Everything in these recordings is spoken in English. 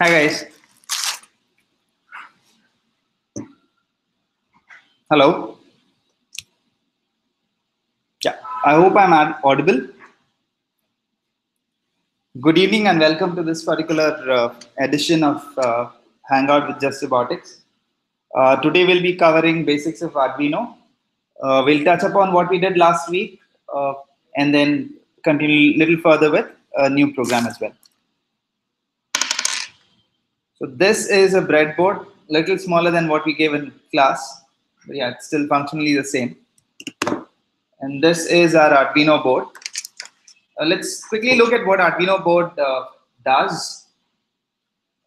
Hi guys. Hello. Yeah, I hope I'm audible. Good evening and welcome to this particular edition of Hangout with Just Robotics. Today we'll be covering basics of Arduino. We'll touch upon what we did last week and then continue a little further with a new program as well. So this is a breadboard, little smaller than what we gave in class, but yeah, it's still functionally the same. And this is our Arduino board. Let's quickly look at what Arduino board does,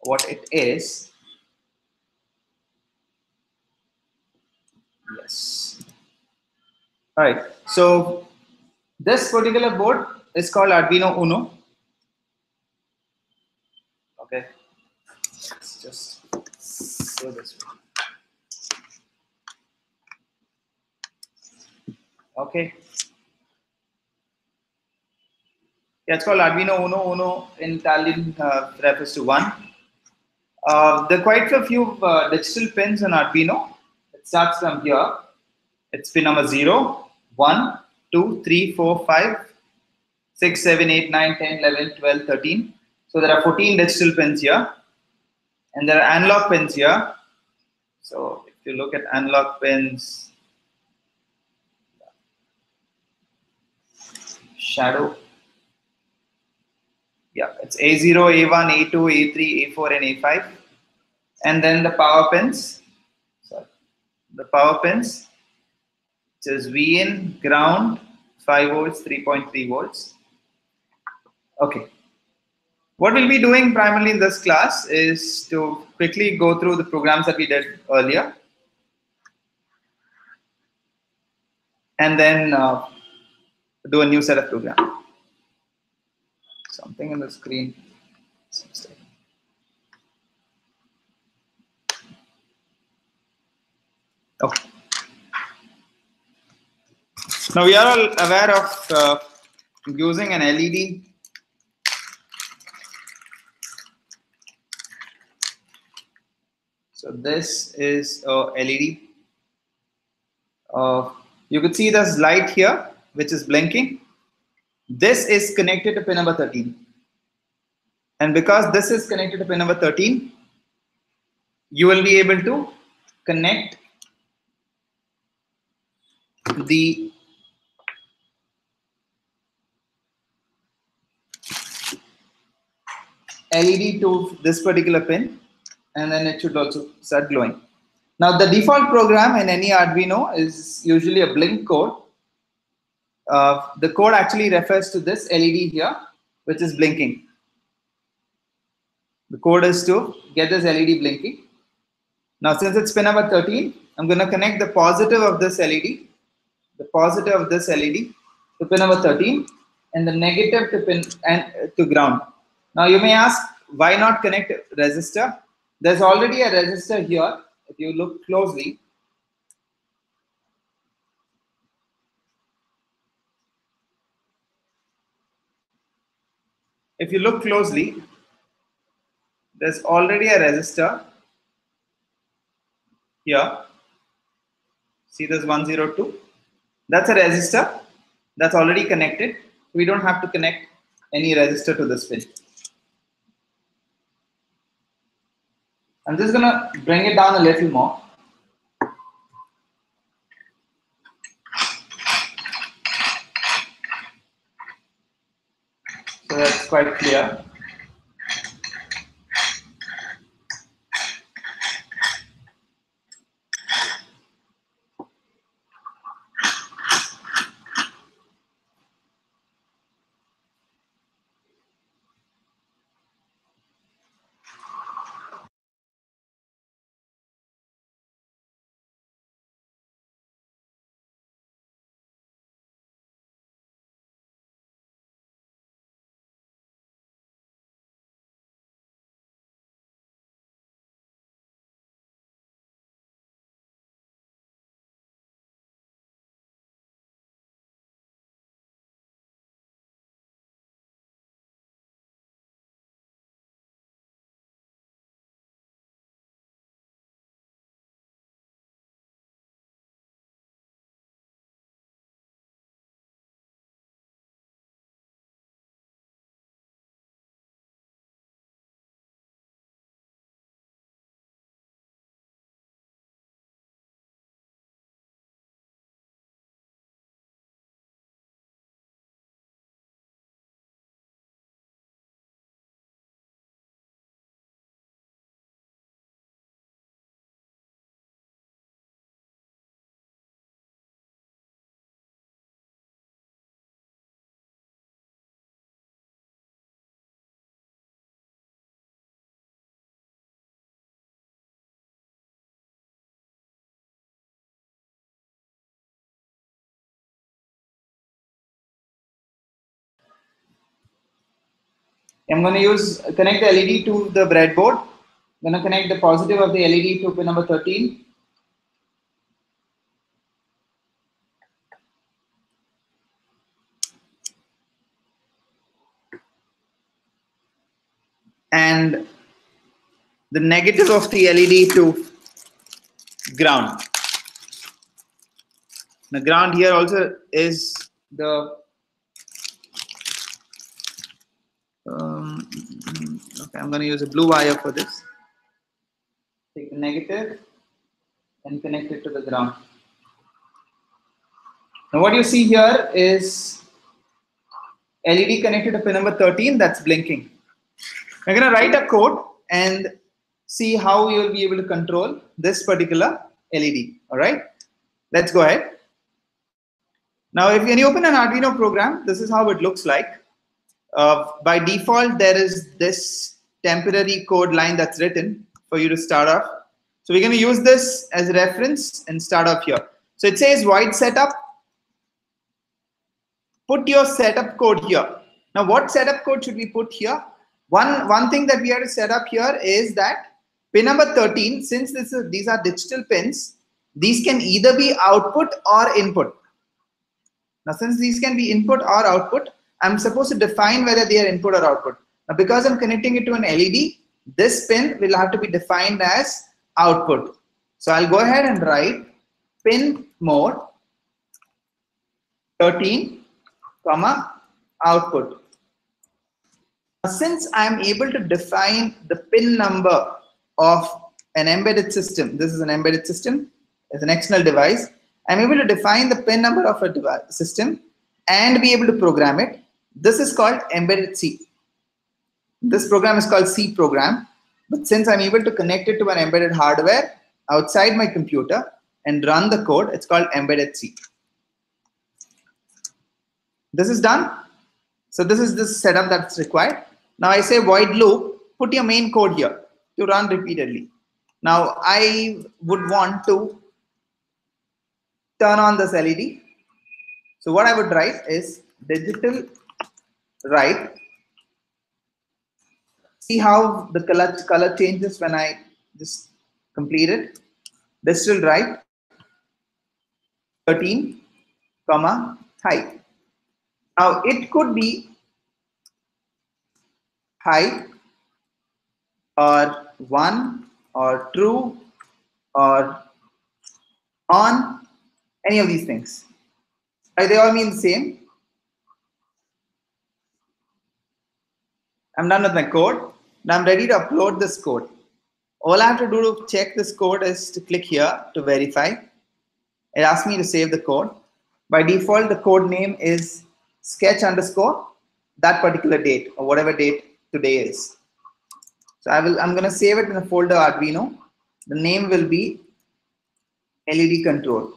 what it is. Yes. All right. So this particular board is called Arduino Uno. Okay. Let's just go this way. Okay. Yeah, it's called Arduino Uno. Uno in Italian refers to one. There are quite a few digital pins on Arduino. It starts from here. It's pin number 0, 1, 2, 3, 4, 5, 6, 7, 8, 9, 10, 11, 12, 13. So there are 14 digital pins here. And there are analog pins here. So if you look at analog pins, shadow. Yeah, it's A0, A1, A2, A3, A4, and A5. And then the power pins. Sorry. The power pins, which is VIN, ground, 5 volts, 3.3 volts. Okay. What we'll be doing primarily in this class is to quickly go through the programs that we did earlier. And then do a new set of programs. Something in the screen. Okay. Now we are all aware of using an LED. So this is a LED. You could see this light here, which is blinking. This is connected to pin number 13. And because this is connected to pin number 13, you will be able to connect the LED to this particular pin, and then it should also start glowing. Now the default program in any Arduino is usually a blink code. The code actually refers to this LED here, which is blinking. The code is to get this LED blinking. Now since it's pin number 13, I'm going to connect the positive of this LED, to pin number 13, and the negative to pin and to ground. Now you may ask, why not connect resistor? There's already a resistor here. If you look closely, there's already a resistor here. See this 102? That's a resistor that's already connected. We don't have to connect any resistor to this pin. I'm just gonna bring it down a little more. So that's quite clear. I'm going to connect the LED to the breadboard. I'm going to connect the positive of the LED to pin number 13. And the negative of the LED to ground. The ground here also is the okay, I'm going to use a blue wire for this. Take the negative and connect it to the ground. Now what you see here is LED connected to pin number 13 that's blinking. We're going to write a code and see how you'll be able to control this particular LED. All right, let's go ahead. Now, when you open an Arduino program, this is how it looks like. By default, there is this temporary code line that's written for you to start off. So we're going to use this as a reference and start off here. So it says void setup. Put your setup code here. Now, what setup code should we put here? One thing that we have to set up here is that pin number 13, since these are digital pins, these can either be output or input. Now, since these can be input or output, I'm supposed to define whether they are input or output. Now, because I'm connecting it to an LED, this pin will have to be defined as output. So I'll go ahead and write pin mode 13, comma, output. Now, since I'm able to define the pin number of an embedded system, this is an embedded system, it's an external device, I'm able to define the pin number of a device, system and be able to program it. This is called embedded C. This program is called C program, but since I'm able to connect it to an embedded hardware outside my computer and run the code, it's called embedded C. This is done. So this is the setup that's required. Now I say void loop, put your main code here to run repeatedly. Now I would want to turn on this LED. So what I would write is digital write. See how the color changes when I just complete it. Digital write 13, comma, height. Now it could be height or 1 or true or on, any of these things. They all mean the same. I'm done with my code. Now I'm ready to upload this code. All I have to do to check this code is to click here to verify. It asks me to save the code. By default, the code name is sketch underscore that particular date or whatever date today is. So I'm going to save it in a folder Arduino. The name will be LED control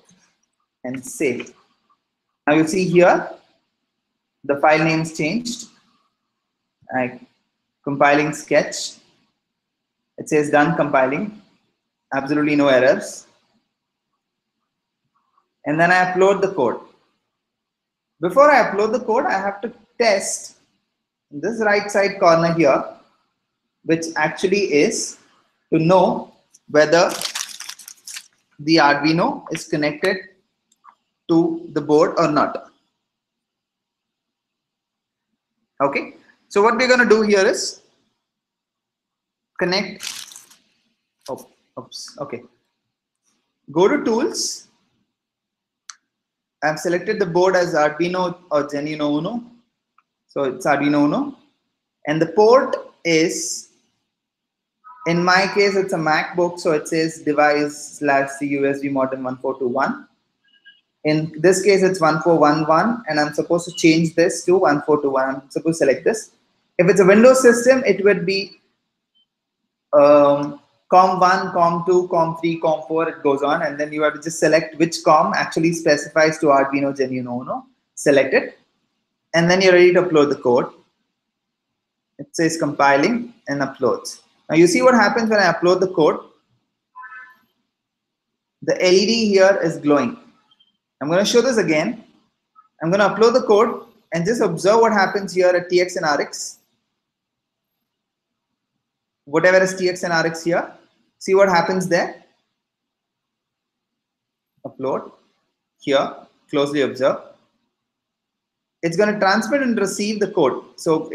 and save. Now you see here the file name's changed. Compiling sketch. It says done compiling. Absolutely no errors. And then I upload the code. Before I upload the code, I have to test this right side corner here, which actually is to know whether the Arduino is connected to the board or not. Okay, so what we're going to do here is connect. Okay. Go to tools. I've selected the board as Arduino or Arduino Uno. So it's Arduino Uno. And the port is, in my case, it's a MacBook. So it says device/C USB modem 1421. In this case, it's 1411. And I'm supposed to change this to 1421. I'm supposed to select this. If it's a Windows system, it would be COM1, COM2, COM3, COM4, it goes on, and then you have to just select which COM actually specifies to Arduino Uno. Select it, and then you're ready to upload the code. It says compiling and uploads. Now you see what happens when I upload the code. The LED here is glowing. I'm going to show this again. I'm going to upload the code and just observe what happens here at TX and RX. whatever is TX and RX here. See what happens there. Upload here, closely observe. It's going to transmit and receive the code. So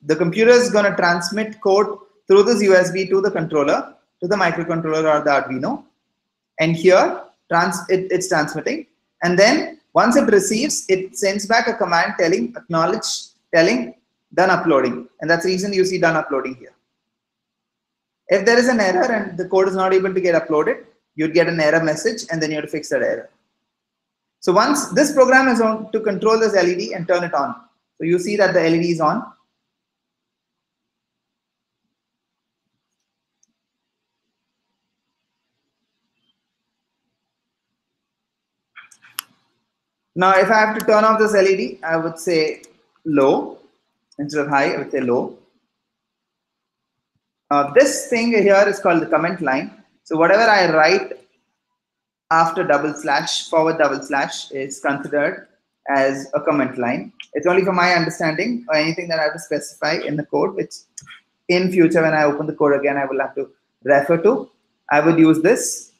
the computer is going to transmit code through this USB to the controller, to the microcontroller or the Arduino. And here it's transmitting. And then once it receives, it sends back a command telling acknowledge, telling done uploading. And that's the reason you see done uploading here. If there is an error and the code is not able to get uploaded, you'd get an error message and then you have to fix that error. So once this program is on to control this LED and turn it on. So you see that the LED is on. Now if I have to turn off this LED, I would say low. Instead of high, I would say low. This thing here is called the comment line. So whatever I write after double slash, forward double slash is considered as a comment line. It's only for my understanding or anything that I have to specify in the code, which in future when I open the code again, I will have to refer to. I would use this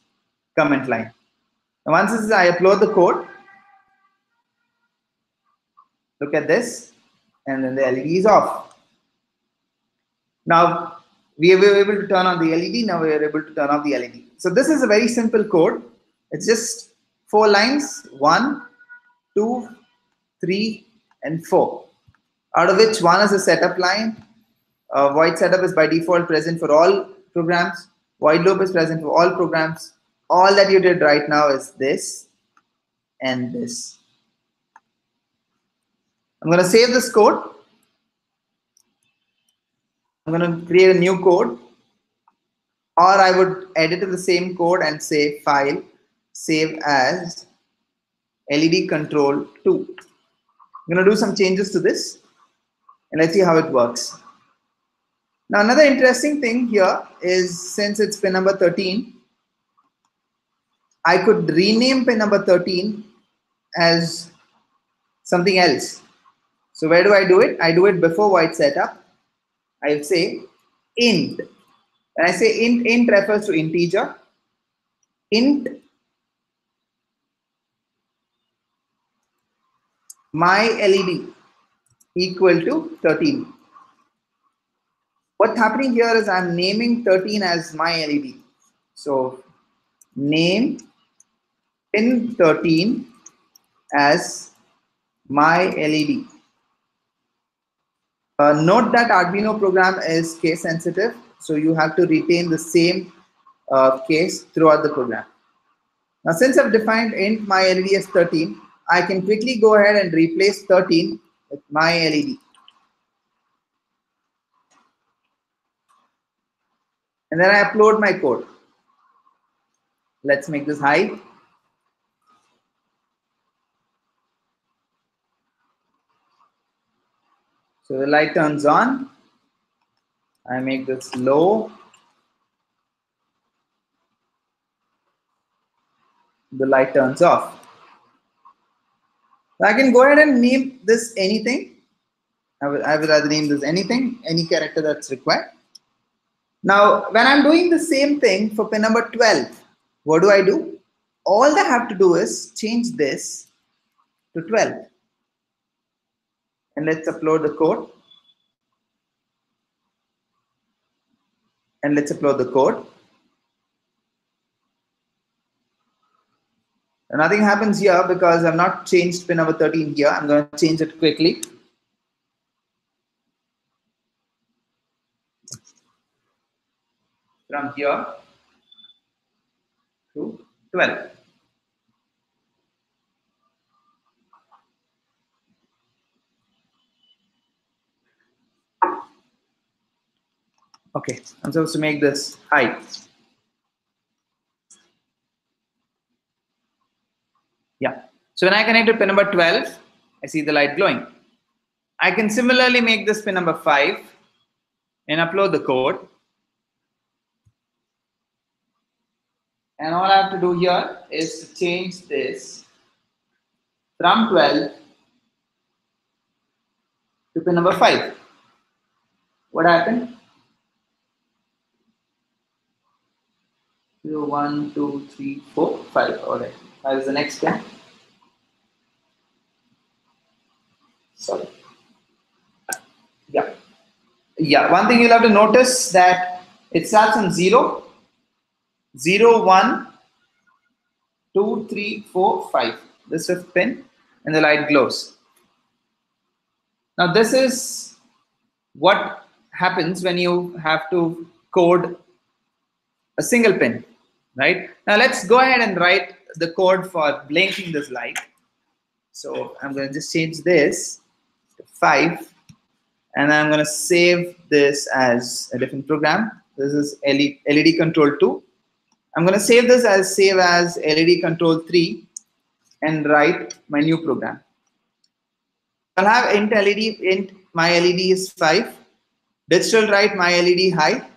comment line. Now once this is, I upload the code. Look at this, and then the LED is off. Now we were able to turn on the LED. Now we are able to turn off the LED. So this is a very simple code. It's just 4 lines, 1, 2, 3, and 4. Out of which 1 is a setup line. Void setup is by default present for all programs. Void loop is present for all programs. All that you did right now is this and this. I'm going to save this code. I'm going to create a new code. Or I would edit the same code and say file, save as LED control 2. I'm going to do some changes to this and let's see how it works. Now another interesting thing here is, since it's pin number 13, I could rename pin number 13 as something else. So where do I do it? I do it before void setup. I will say int. When I say int refers to integer. Int my LED equal to 13. What's happening here is I'm naming 13 as my LED. So name pin 13 as my LED. Note that Arduino program is case sensitive, so you have to retain the same case throughout the program. Now since I've defined int my LED as 13, I can quickly go ahead and replace 13 with my LED. And then I upload my code. Let's make this high. So the light turns on. I make this low. The light turns off. So I can go ahead and name this anything. I would rather name this anything, any character that's required. Now, when I'm doing the same thing for pin number 12, what do? All I have to do is change this to 12. And let's upload the code. And let's upload the code. And nothing happens here because I've not changed pin number 13 here. I'm going to change it quickly. From here to 12. Okay, I'm supposed to make this high. Yeah. So when I connect to pin number 12, I see the light glowing. I can similarly make this pin number 5 and upload the code. And all I have to do here is to change this from 12 to pin number 5. What happened? 0, 1, 2, 3, 4, 5. All right. That is the next pin. Sorry. Yeah. Yeah. One thing you'll have to notice that it starts on 0, 0, 1, 2, 3, 4, 5. This fifth pin, and the light glows. Now this is what happens when you have to code a single pin, right? Now let's go ahead and write the code for blinking this light. So I'm going to just change this to 5, and I'm going to save this as a different program. This is LED control 2. I'm going to save this as LED control 3 and write my new program. I'll have int LED, int my LED is 5, digital write my LED high.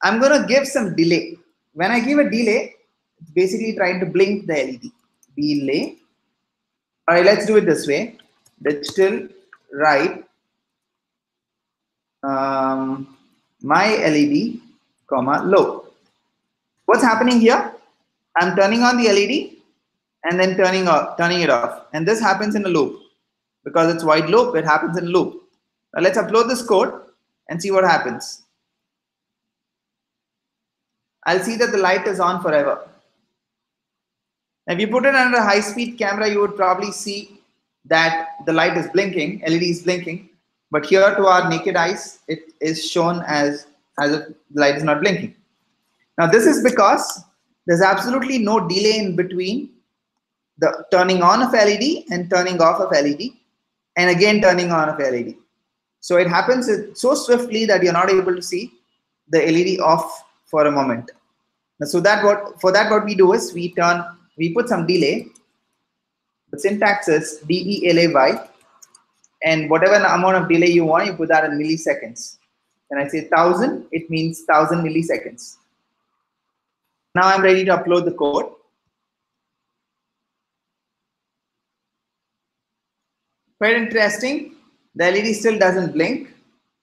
I'm going to give some delay. When I give a delay, it's basically trying to blink the LED. Delay. All right, let's do it this way. Digital write my LED, comma low. What's happening here? I'm turning on the LED and then turning it off. And this happens in a loop. Because it's white loop, it happens in a loop. Now let's upload this code and see what happens. I'll see that the light is on forever. If you put it under a high-speed camera, you would probably see that the light is blinking, LED is blinking. But here to our naked eyes, it is shown as if the light is not blinking. Now this is because there's absolutely no delay in between the turning on of LED and turning off of LED, and again turning on of LED. So it happens so swiftly that you're not able to see the LED off for a moment. So what we do is we put some delay. The syntax is delay, and whatever amount of delay you want, you put that in milliseconds. When I say 1000, it means 1000 milliseconds. Now I'm ready to upload the code. Quite interesting. The LED still doesn't blink.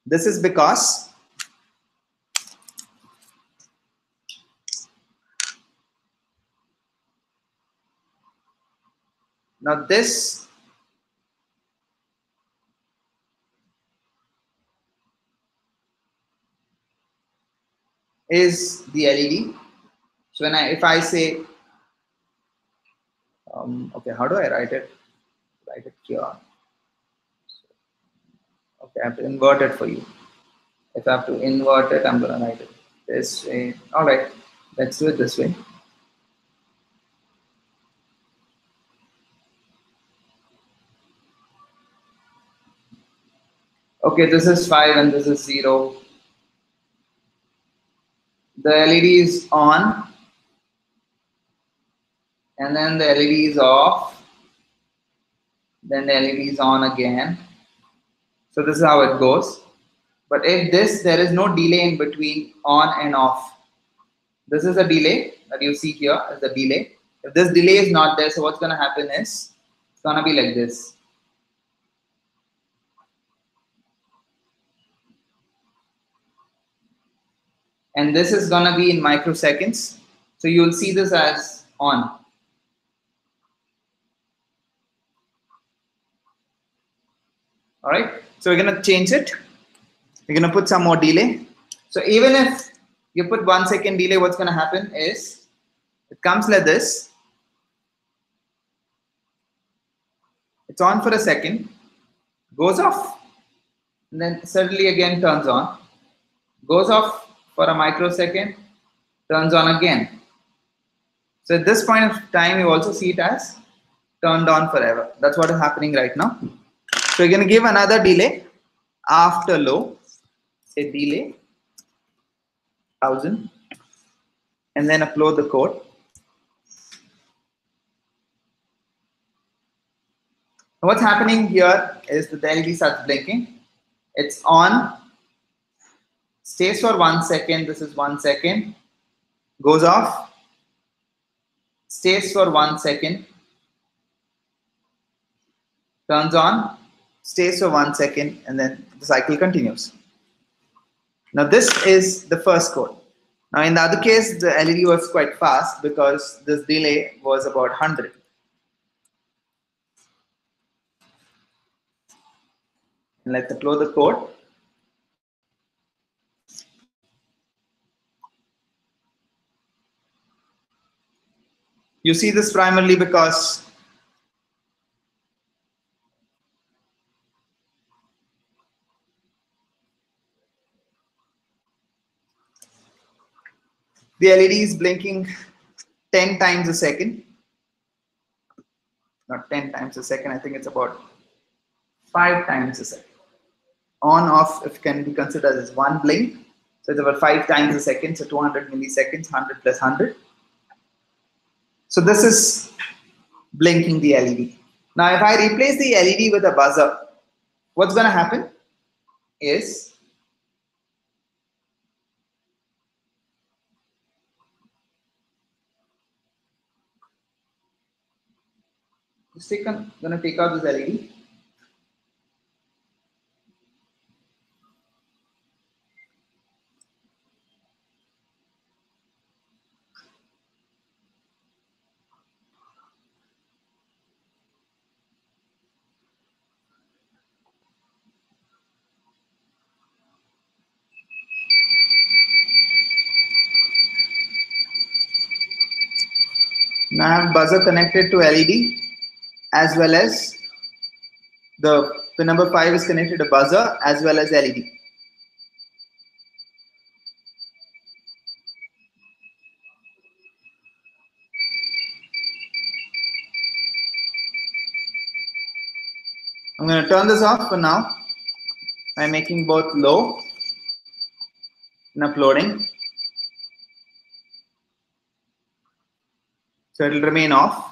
This is because now this is the LED. So if I say, okay, how do I write it? Write it here. Okay, I have to invert it for you. If I have to invert it, I'm going to write it this way. All right, let's do it this way. Okay, this is 5 and this is 0. The LED is on, and then the LED is off. Then the LED is on again. So this is how it goes. But if there is no delay in between on and off. This is a delay that you see here as the delay. If this delay is not there, so what's going to happen is it's going to be like this. And this is going to be in microseconds. So you'll see this as on. All right. So we're going to change it. We're going to put some more delay. So even if you put 1 second delay, what's going to happen is it comes like this. It's on for a second, goes off, and then suddenly again turns on, goes off for a microsecond, turns on again. So at this point of time, you also see it as turned on forever. That's what is happening right now. So you're going to give another delay after low, say delay 1000, and then upload the code. What's happening here is that the LED starts blinking. It's on, stays for 1 second. This is 1 second, goes off, stays for 1 second, turns on, stays for 1 second, and then the cycle continues. Now this is the first code. Now in the other case, the LED was quite fast because this delay was about 100. And let's upload the code. You see this primarily because the LED is blinking 10 times a second. Not 10 times a second, I think it's about 5 times a second. On off if can be considered as one blink. So it's about 5 times a second, so 200 milliseconds, 100 plus 100. So this is blinking the LED. Now if I replace the LED with a buzzer, what's going to happen is I'm going to take out this LED. Now I have buzzer connected to LED as well as the pin number 5 is connected to buzzer as well as LED. I'm going to turn this off for now by making both low and uploading. So it will remain off.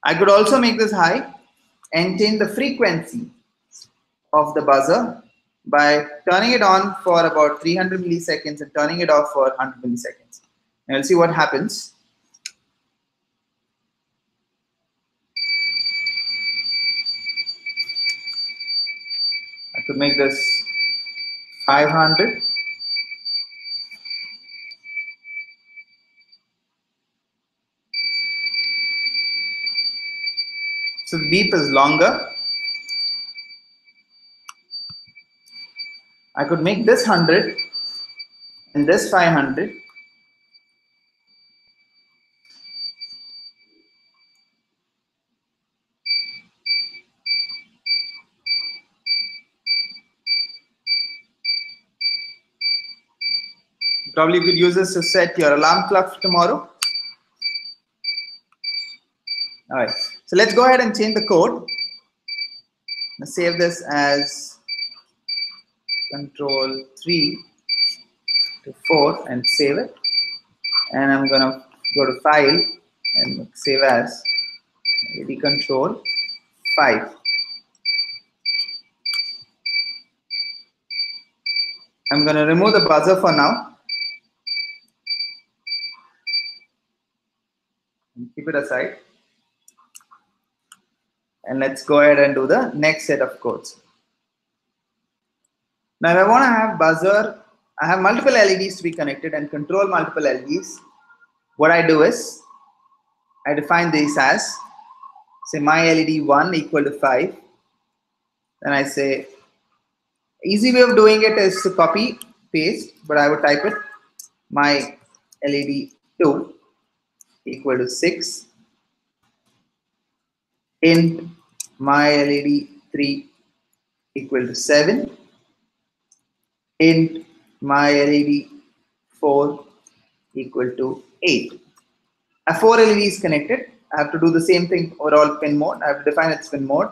I could also make this high and change the frequency of the buzzer by turning it on for about 300 milliseconds and turning it off for 100 milliseconds. And we'll see what happens. I could make this 500. So the beep is longer. I could make this 100 and this 500. Probably you could use this to set your alarm clock for tomorrow. All right, so let's go ahead and change the code. Let's save this as control 3 to 4 and save it. And I'm gonna go to file and save as LED control 5. I'm gonna remove the buzzer for now. Keep it aside. And let's go ahead and do the next set of codes. Now if I want to have buzzer, I have multiple LEDs to be connected and control multiple LEDs. What I do is, I define these as, say my LED 1 equal to 5. Then I say, easy way of doing it is to copy, paste, but I would type it, my LED 2 equal to 6. Int my LED 3 equal to 7. Int my LED 4 equal to 8. I have 4 LEDs connected. I have to do the same thing over all pin mode. I have to define its pin mode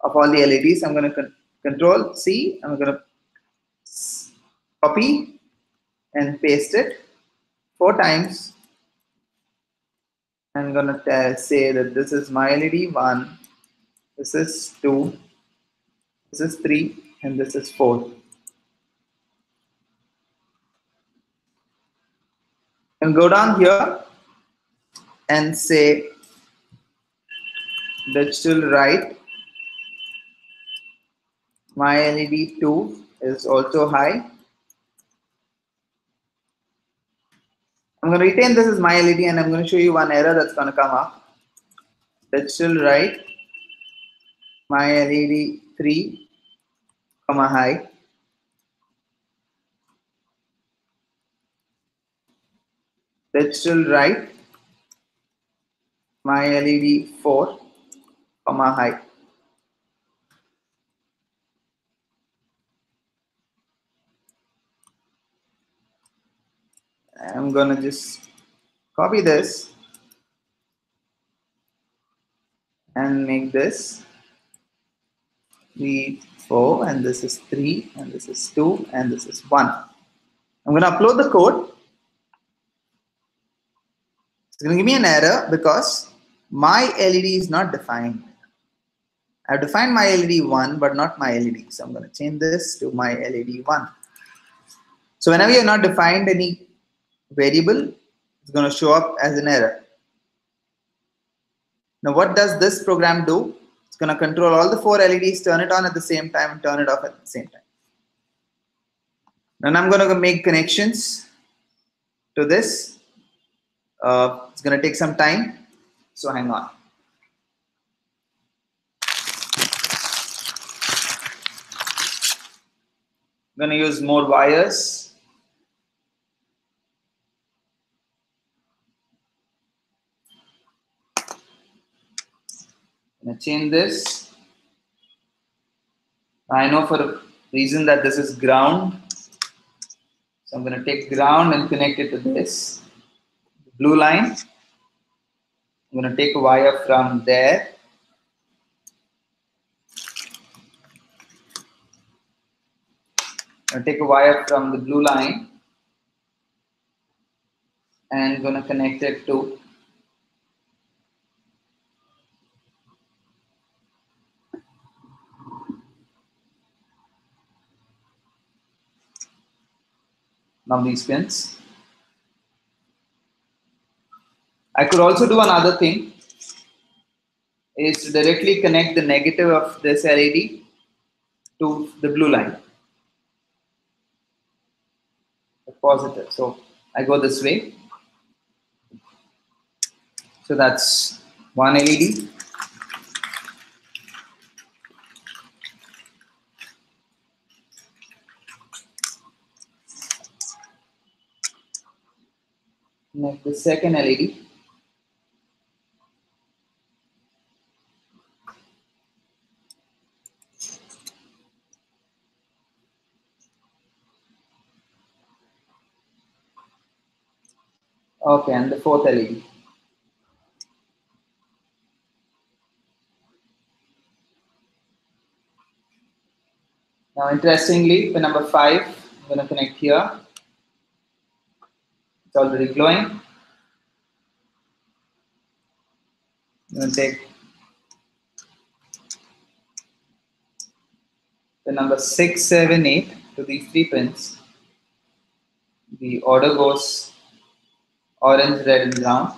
of all the LEDs. I'm going to control C. I'm going to copy and paste it 4 times. I'm going to say that this is my LED 1, this is 2, this is 3, and this is 4. And go down here and say digital write. My LED 2 is also high. I'm going to retain this as my LED, and I'm going to show you one error that's going to come up. Digital write my LED 3, high. Digital write my LED 4, high. I'm going to just copy this and make this the 4, and this is 3, and this is 2, and this is 1. I'm going to upload the code. It's going to give me an error because my LED is not defined. I've defined my LED 1, but not my LED. So I'm going to change this to my LED 1. So whenever you're not defined any variable, it's going to show up as an error. Now what does this program do? It's going to control all the 4 LEDs, turn it on at the same time, and turn it off at the same time. Then I'm going to make connections to this. It's going to take some time, so hang on. I'm going to use more wires. I'm going to change this. I know for a reason that this is ground. So I'm going to take ground and connect it to this blue line. I'm going to take a wire from there. I'm going to take a wire from the blue line and I'm going to connect it to now these pins. I could also do another thing, is to directly connect the negative of this LED to the blue line, the positive. So I go this way. So that's one LED. Connect the second LED. Okay, and the fourth LED. Now, interestingly, pin number 5, I'm going to connect here. It's already glowing. I'm going to take the number 6, 7, 8 to these 3 pins. The order goes orange, red, and brown.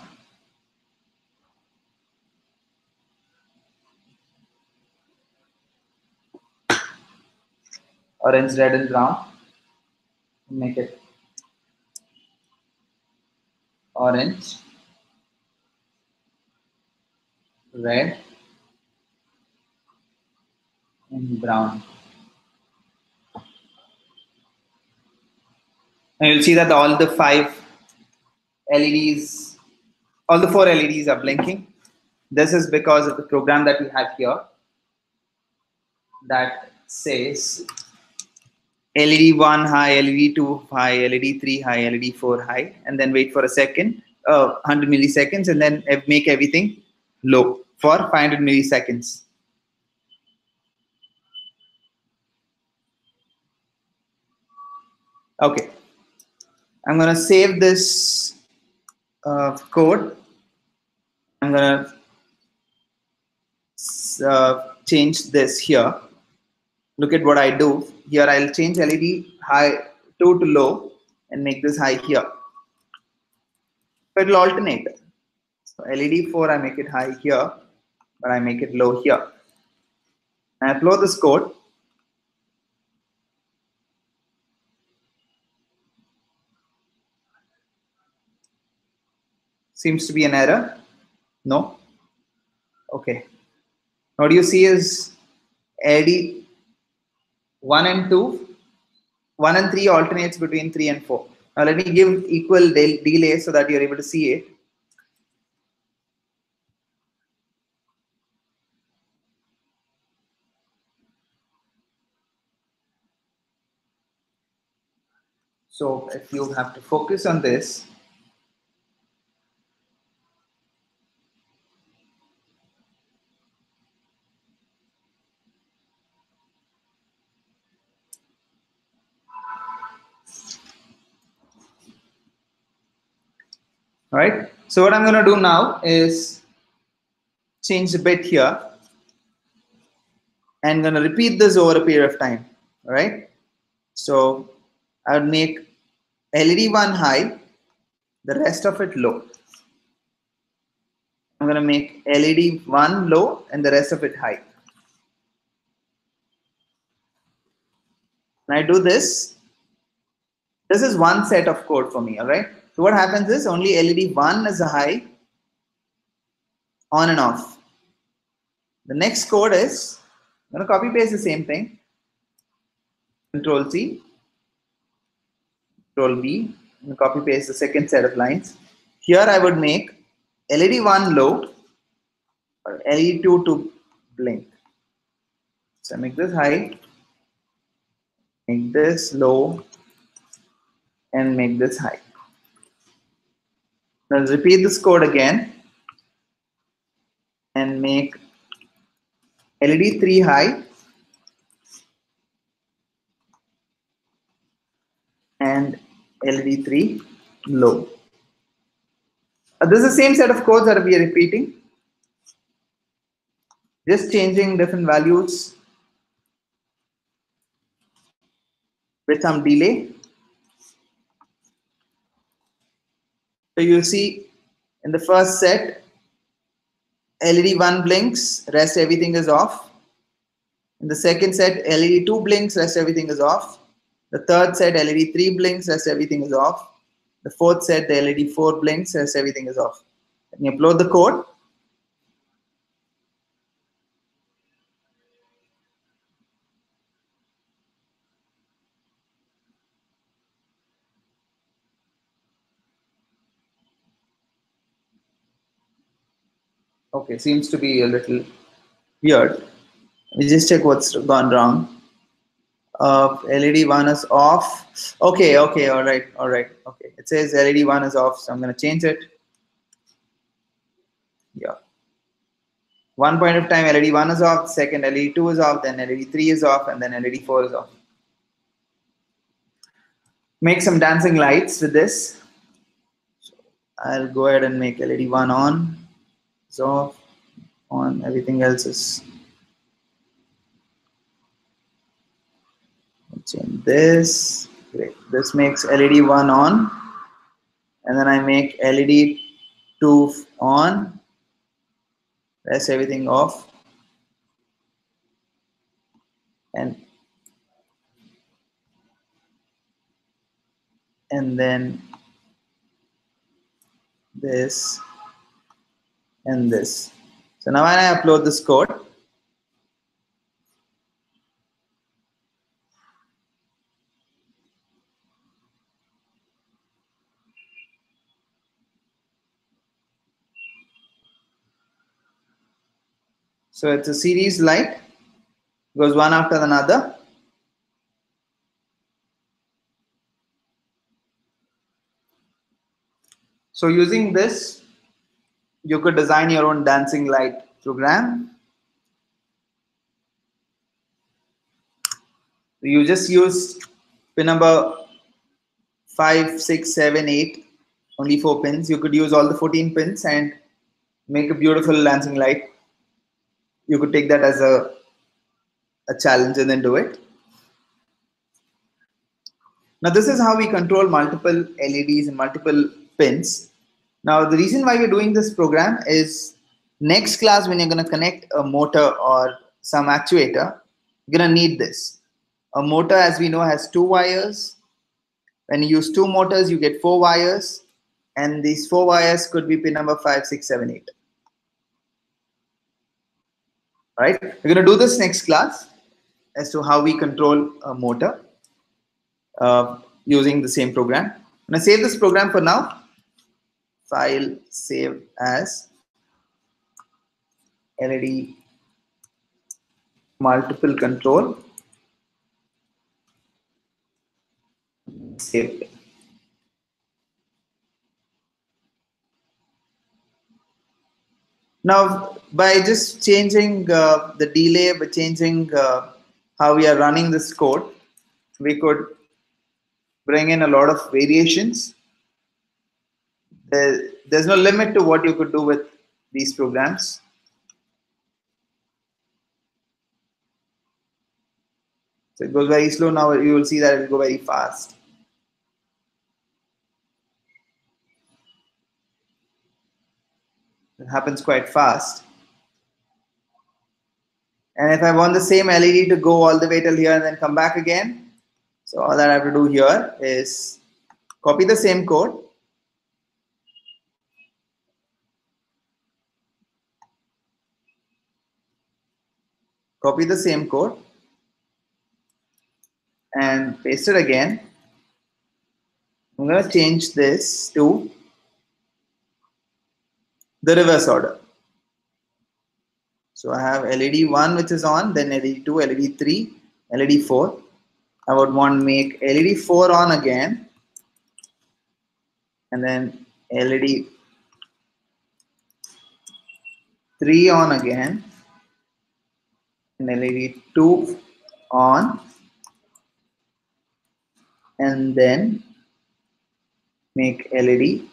Orange, red, and brown. Make it orange, red, and brown. And you'll see that all the 5 LEDs, all the 4 LEDs are blinking. This is because of the program that we have here that says LED 1 high, LED 2 high, LED 3 high, LED 4 high, and then wait for a second, 100 milliseconds, and then make everything low for 500 milliseconds. Okay, I'm going to save this code. I'm going to change this here. Look at what I do. Here I'll change LED high 2 to low and make this high here. So it will alternate. So LED 4 I make it high here, but I make it low here. I upload this code. Seems to be an error. No. Okay. What you see is LED 1 and 2, 1 and 3 alternates between 3 and 4. Now let me give equal delay so that you're able to see it. So if you have to focus on this, all right. So what I'm going to do now is change the bit here and going to repeat this over a period of time. All right. So I would make LED 1 high, the rest of it low. I'm going to make LED 1 low and the rest of it high. When I do this, this is one set of code for me, all right? So what happens is only LED 1 is a high, on and off. The next code is, I'm going to copy paste the same thing. Control C, Control V, and copy paste the second set of lines. Here I would make LED 1 low, or LED 2 to blink. So I make this high, make this low, and make this high. Now repeat this code again and make LED 3 high and LED 3 low. This is the same set of codes that we are repeating, just changing different values with some delay. So you see in the first set, LED 1 blinks, rest everything is off. In the second set, LED 2 blinks, rest everything is off. The third set, LED 3 blinks, rest everything is off. The fourth set, the LED 4 blinks, rest everything is off. Let me upload the code. Okay, seems to be a little weird. Let me just check what's gone wrong. LED 1 is off. Okay, all right. Okay, it says LED 1 is off, so I'm going to change it. Yeah. One point of time, LED 1 is off, second LED 2 is off, then LED 3 is off, and then LED 4 is off. Make some dancing lights with this. So I'll go ahead and make LED 1 on. It's off, on, everything else is. Change this. Great. This makes LED 1 on, and then I make LED 2 on. Rest everything off, and then this and this. So now when I upload this code, so it's a series light, goes one after another. So using this, you could design your own dancing light program. You just use pin number 5, 6, 7, 8, only 4 pins. You could use all the 14 pins and make a beautiful dancing light. You could take that as a challenge and then do it. Now this is how we control multiple LEDs and multiple pins. Now the reason why we're doing this program is next class when you're going to connect a motor or some actuator, you're going to need this. A motor, as we know, has 2 wires. When you use 2 motors, you get 4 wires. and these 4 wires could be pin number 5, 6, 7, 8. All right, we're going to do this next class as to how we control a motor using the same program. I'm going to save this program for now. File, save as LED multiple control. Save. Now, by just changing the delay, by changing how we are running this code, we could bring in a lot of variations. There's no limit to what you could do with these programs. So it goes very slow. Now you will see that it will go very fast. It happens quite fast. And if I want the same LED to go all the way till here and then come back again, so all that I have to do here is copy the same code, and paste it again. I'm going to change this to the reverse order. So I have LED 1 which is on, then LED 2, LED 3, LED 4. I would want to make LED 4 on again, and then LED 3 on again, and LED 2 on, and then make LED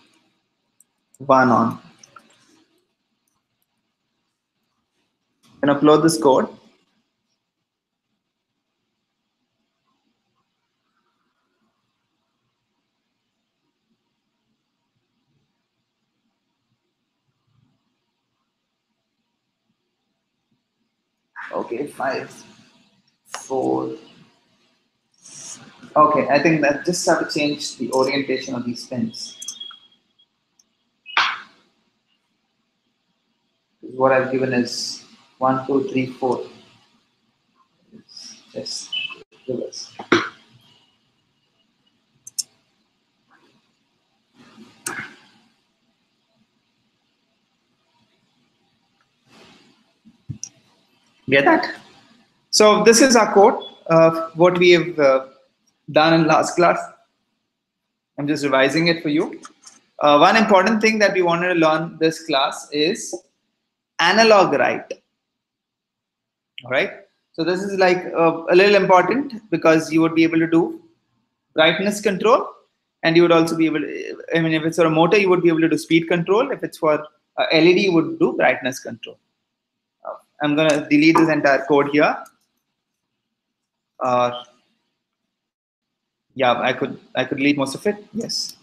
1 on. And upload this code. Okay, 5, 4. Okay, I think that just have to change the orientation of these pins. What I've given is 1, 2, 3, 4. It's just reverse. Get that? So this is our code of what we have done in last class. I'm just revising it for you. One important thing that we wanted to learn this class is analog write. All right. So this is like a little important because you would be able to do brightness control, and you would also be able to, I mean, if it's for a motor, you would be able to do speed control. If it's for LED, you would do brightness control. I'm going to delete this entire code here. Yeah, I could delete most of it. Yes.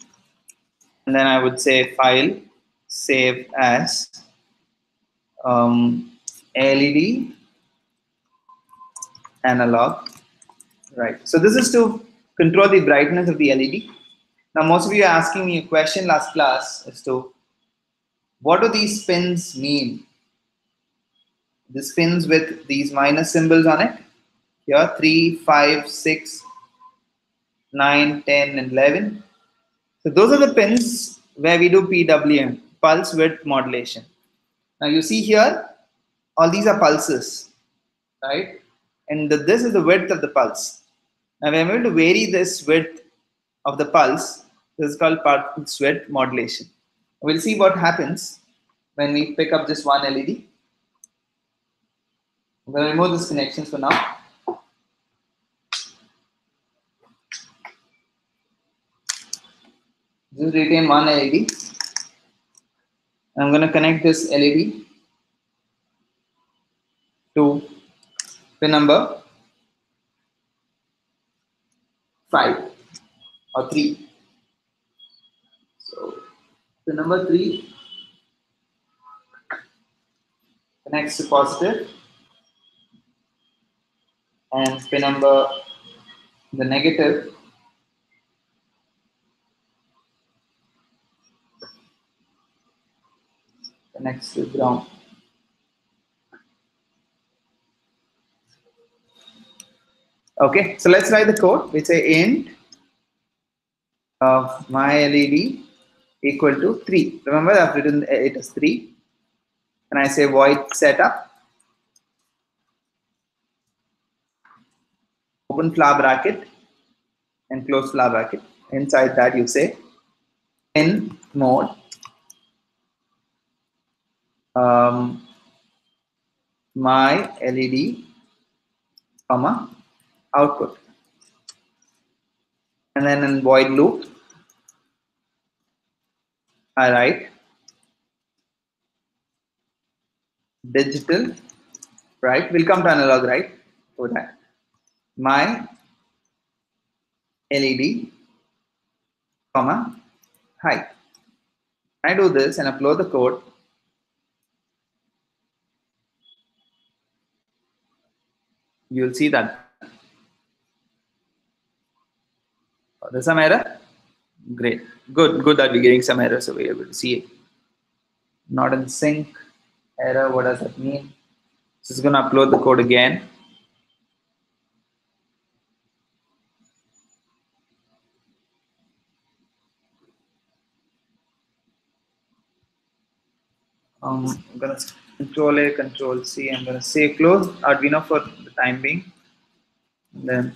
And then I would say file, save as LED analog. Right. So this is to control the brightness of the LED. Now, most of you are asking me a question last class as to what do these pins mean? These pins with these minus symbols on it. Here, 3, 5, 6, 9, 10, and 11. So those are the pins where we do PWM, pulse width modulation. Now you see here, all these are pulses, right? And this is the width of the pulse. Now we are going to vary this width of the pulse. This is called pulse width modulation. We'll see what happens when we pick up just one LED. I'm going to remove these connections for now. Just retain one LED. I'm going to connect this LED to pin number 5 or 3. So pin number 3 connects to positive, and pin number the negative next to ground. Okay, so let's write the code. We say int of my LED equal to 3. Remember, I've written it as 3. And I say void setup, open flower bracket and close flower bracket. Inside that you say in mode my LED comma output, and then in void loop I write digital, right? We'll come to analog, right? For that, my LED comma height. I do this and upload the code. You'll see that there's some error. Great, good that we're getting some error, so we're able to see it. Not in sync error. What does that mean? This is going to upload the code again. I'm going to Control A, Control C. I'm going to say close Arduino for the time being. And then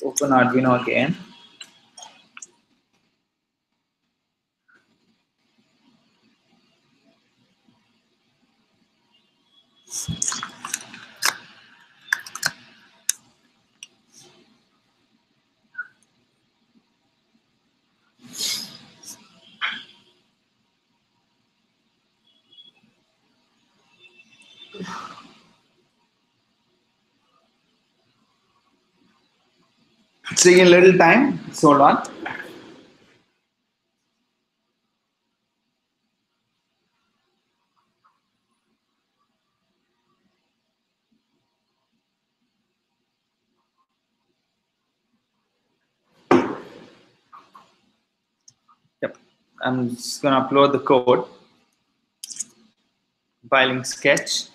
open Arduino again. It's taking a little time. So hold on. Yep. I'm just going to upload the code. Compiling sketch.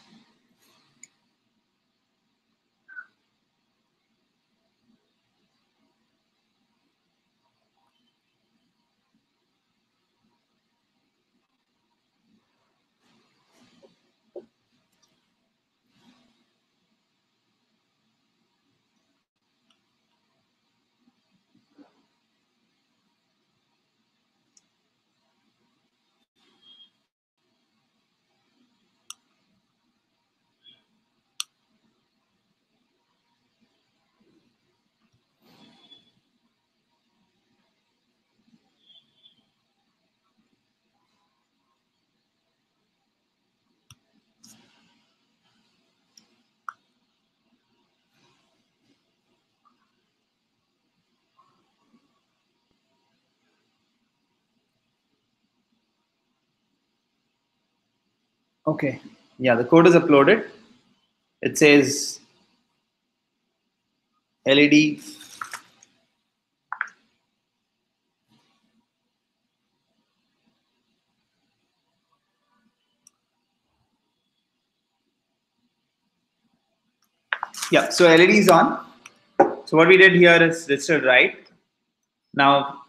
Okay. Yeah, the code is uploaded. It says LED yeah, so LED is on. So what we did here is digital write. Now,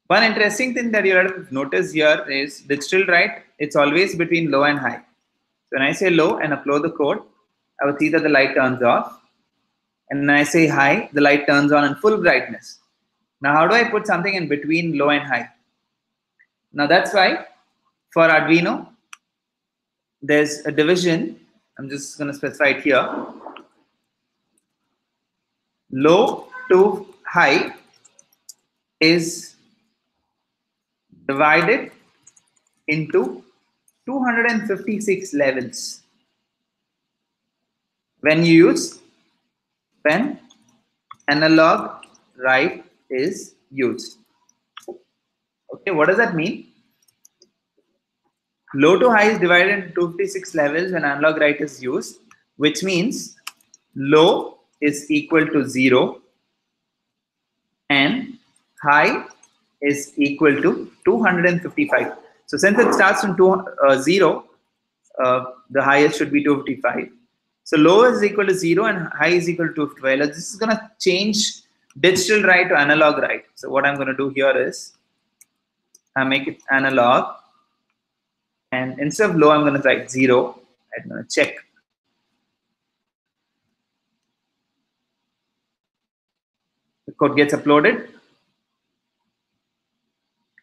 one interesting thing that you have to notice here is digital write. It's always between low and high. So when I say low and upload the code, I would see that the light turns off. And when I say high, the light turns on in full brightness. Now, how do I put something in between low and high? Now, that's why for Arduino, there's a division. I'm just going to specify it here. Low to high is divided into 256 levels when analog write is used. Okay, what does that mean? Low to high is divided into 256 levels when analog write is used, which means low is equal to 0 and high is equal to 255. So since it starts from 0, The highest should be 255. So low is equal to 0 and high is equal to 255. This is going to change digital write to analog write. So what I'm going to do here is I make it analog, and instead of low I'm going to write 0. I'm going to check. The code gets uploaded,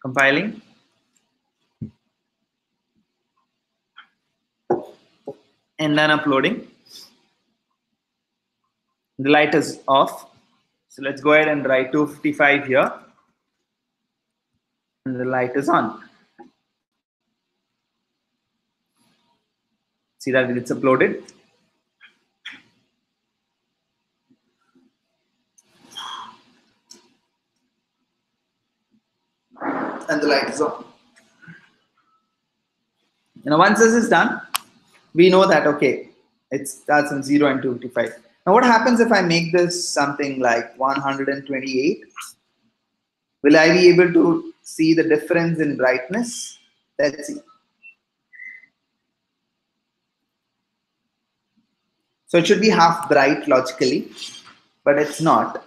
compiling, and then uploading. The light is off. So let's go ahead and write 255 here. And the light is on. See that it's uploaded. And the light is on. Once this is done, we know that, okay, it starts on 0 and 255. Now what happens if I make this something like 128? Will I be able to see the difference in brightness? Let's see. So it should be half bright logically, but it's not.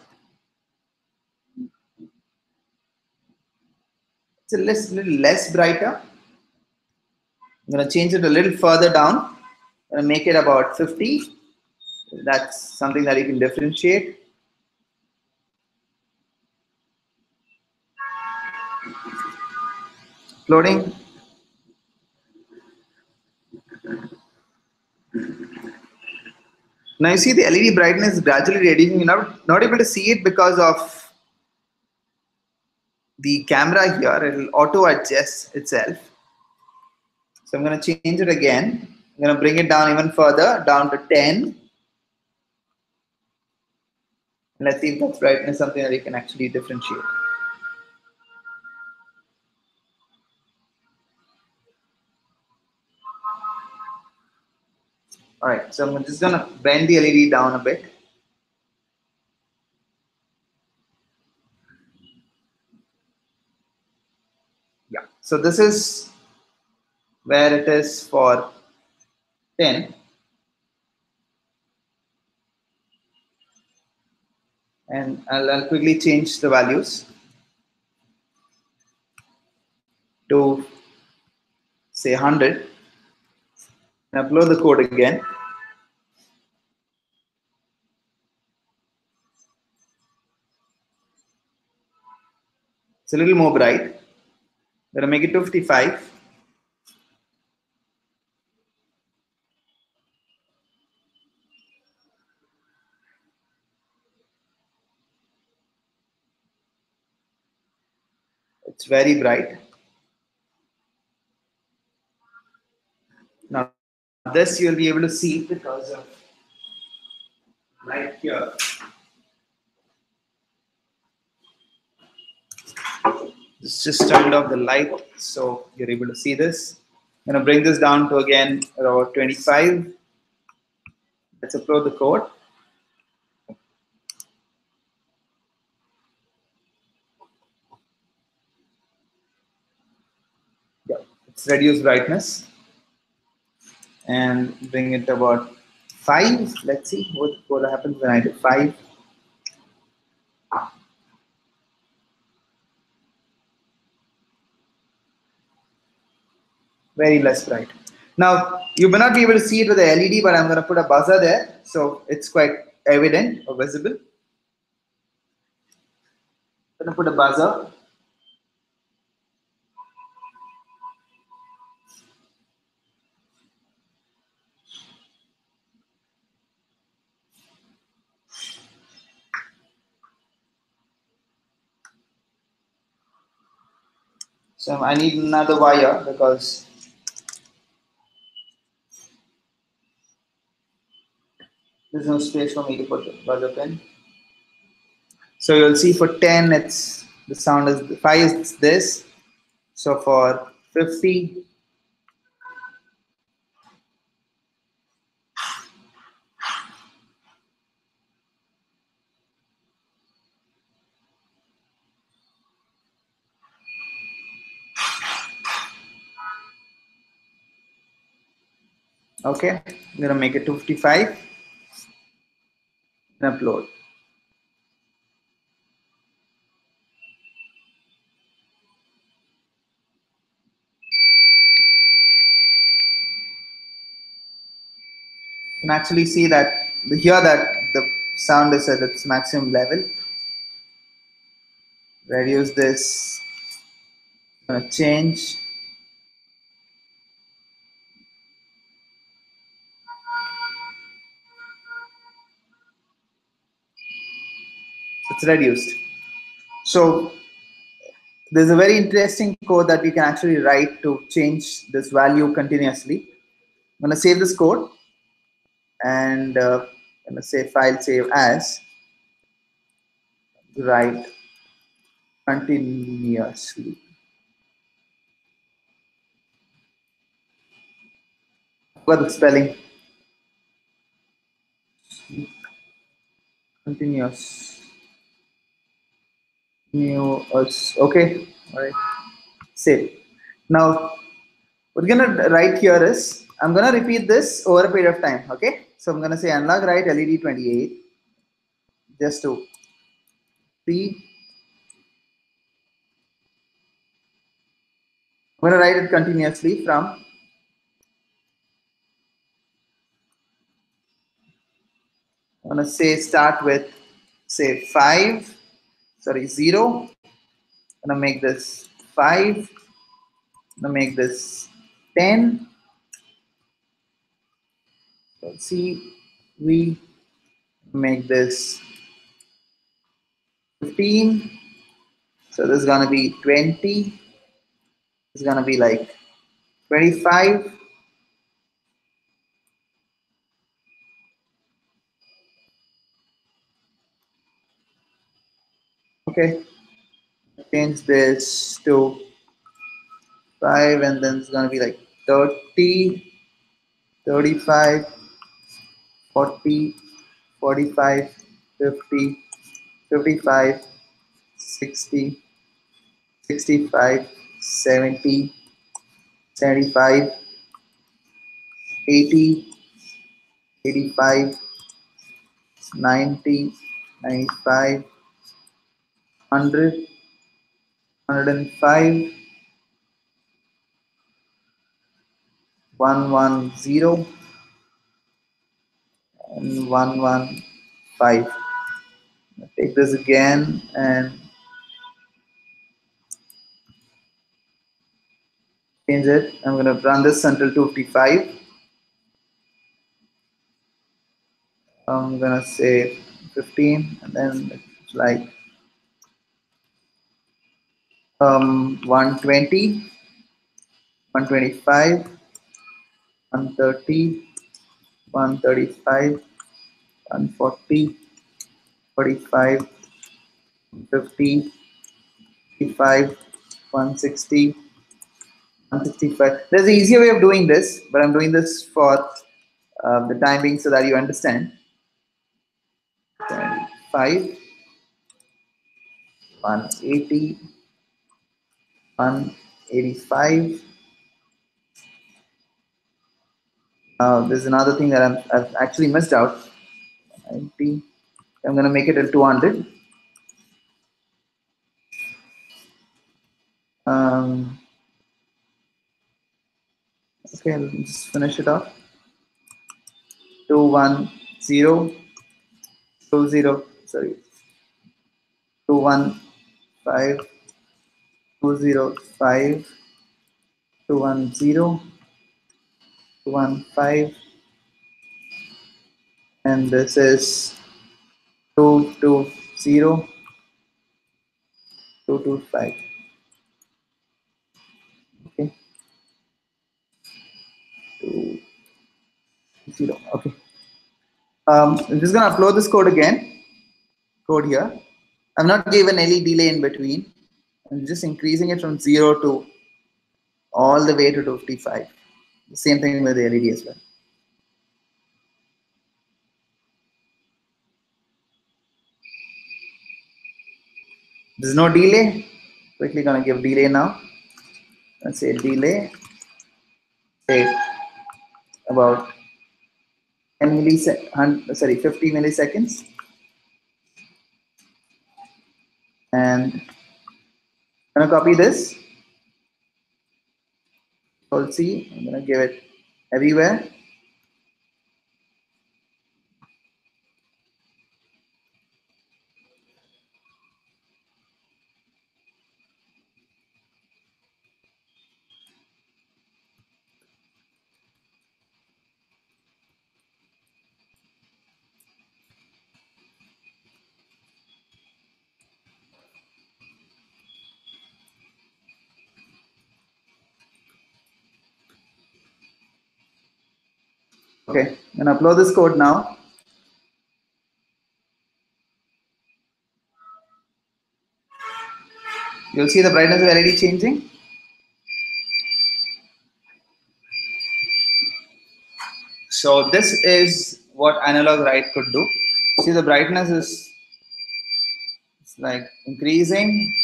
It's a little less brighter. I'm going to change it a little further down. I'm going to make it about 50. That's something that you can differentiate. Loading. Now you see the LED brightness is gradually reducing. You're not able to see it because of the camera here. It will auto adjust itself. So I'm going to change it again. I'm going to bring it down even further, down to 10. Let's see if that's brightness something that you can actually differentiate. All right, so I'm just going to bend the LED down a bit. Yeah, so this is where it is for 10. And I'll quickly change the values to say 100 and upload the code again. It's a little more bright. I'm going to make it 255. It's very bright. Now this you'll be able to see because of light here. Just turned off the light so you're able to see this. I'm going to bring this down to again about 25. Let's upload the code. Yeah, it's reduced brightness. And bring it about 5. Let's see what happens when I do 5. Very less bright. Now, you may not be able to see it with the LED, but I'm going to put a buzzer there, so it's quite evident or visible. I'm going to put a buzzer. So I need another wire because there's no space for me to put the buzzer pin. So you'll see for 10, it's the sound is 5 is this. So for 50, Okay, I'm gonna make it 255 and upload. You can actually see that here that the sound is at its maximum level. Reduce this, change. It's reduced. So there's a very interesting code that you can actually write to change this value continuously. I'm going to save this code and I'm going to say file save as, write continuously. What the spelling? Continuous. Okay. All right. Save. Now, what we're gonna write here is I'm gonna repeat this over a period of time. Okay. So I'm gonna say analog write LED 28 just to see. I'm gonna write it continuously from. I'm gonna say start with say 5. Sorry, 0. I'm gonna make this 5. I'm gonna make this 10. Let's see. We make this 15. So this is gonna be 20. It's gonna be like 25. Okay. Change this to 5 and then it's gonna be like 30, 35, 40, 45, 50, 55, 60, 65, 70, 75, 80, 85, 90, 95, 100, 105, 110, and 115. Take this again and change it. I'm going to run this until 255. I'm going to say 15 and then it's like 120, 125, 130, 135, 140, 45, 50, 55, 160, 165. There's an easier way of doing this, but I'm doing this for the time being so that you understand. 5, 180, 185. There's another thing that I've actually missed out. 90. I'm going to make it a 200. Okay, let's just finish it off. 210, 20, sorry, 215, 205, 210, 215, and this is 220, 225. Okay, 20. Okay. I'm just gonna upload this code again. Code here. I've not given any delay in between. I'm just increasing it from 0 to all the way to 255. The same thing with the LED as well. There's no delay. Quickly gonna give delay now. Let's say delay. Say about 50 milliseconds. And I'm gonna copy this. Control C. I'm gonna give it everywhere. Okay, I'm gonna upload this code now. You'll see the brightness of LED changing. So this is what analog write could do. See, the brightness is like increasing.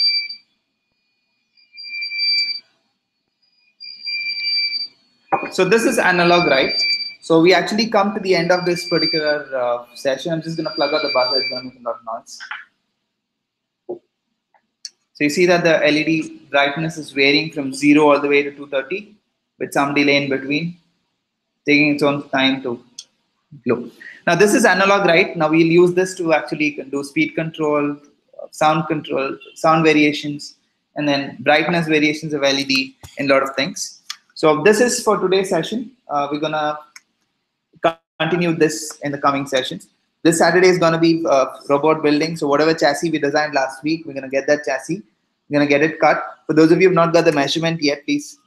So this is analog write. So we actually come to the end of this particular session. I'm just going to plug out the buzzer. It's going to make a lot of noise. So you see that the LED brightness is varying from 0 all the way to 230 with some delay in between, taking its own time to glow. Now this is analog, right? Now we'll use this to actually do speed control, sound variations, and then brightness variations of LED and a lot of things. So this is for today's session. We're gonna continue this in the coming sessions. This Saturday is gonna be robot building. So whatever chassis we designed last week, we're gonna get that chassis. We're gonna get it cut. For those of you who have not got the measurement yet, please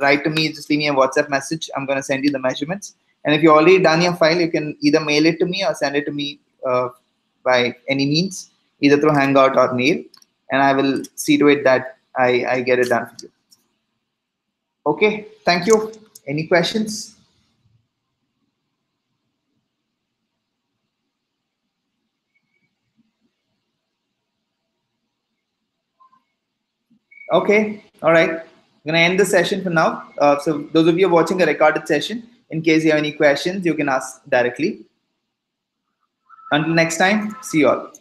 write to me. Just leave me a WhatsApp message. I'm gonna send you the measurements. And if you've already done your file, you can either mail it to me or send it to me by any means, either through Hangout or mail. And I will see to it that I get it done for you. Okay, thank you. Any questions? Okay, all right. I'm going to end the session for now. So those of you who are watching a recorded session, in case you have any questions, you can ask directly. Until next time, see you all.